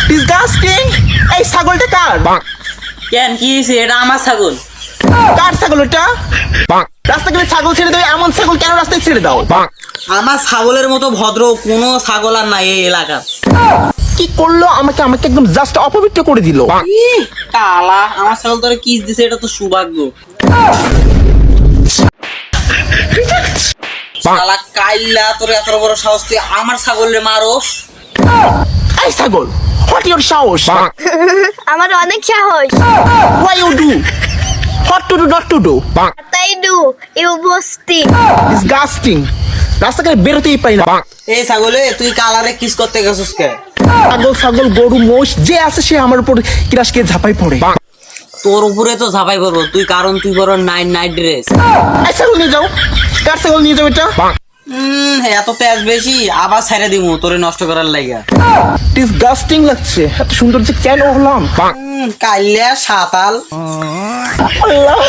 Disgusting. এই ছাগলটা কার? কেন কি হয়েছে? এটা আমার ছাগল। কার ছাগল এটা? রাস্তা গেলে ছাগল ছেড়ে দাও, এমন ছাগল কেন রাস্তায় ছেড়ে দাও? আমার ছাগলের মতো ভদ্র কোনো ছাগল আর নাই এই এলাকার। কি করলো? আমাকে আমাকে একদম জাস্ট অপবিত্র করে দিল। ইহ, কালা আমার ছাগল তোরে কিস দিছে, এটা তো সৌভাগ্য। শালা কাইলা, তোর এত বড় সাহস, তুই আমার ছাগলে মারোস? এই ছাগল, হোয়াট ইওর সাহস? আমার অনেক সাহস। Why you do? What to do, not to do? তাই ডু ইউ বস্তি। ডিসগাস্টিং। রাস্তা গেলে বেরোতেই পারি না। এই ছাগলে, তুই কালারে কিস করতে গেছিস কে? ছাগল ছাগল গরু মোষ যে আছে সে আমার উপর ক্রাশ খেয়ে ঝাঁপাই পড়ে। তোর উপরে তো ঝাঁপাই পড়বো তুই, কারণ তুই বড় নাইট ড্রেস। এই ছাগল নিয়ে যাও। কার ছাগল নিয়ে যাও এটা? এত তেজ বেশি, আবার ছেড়ে দিমু তোরে নষ্ট করার লাইগা। ডিসগাস্টিং লাগছে। এত সুন্দর যে কেন হলাম? কাইলা সাতাল। আল্লাহ।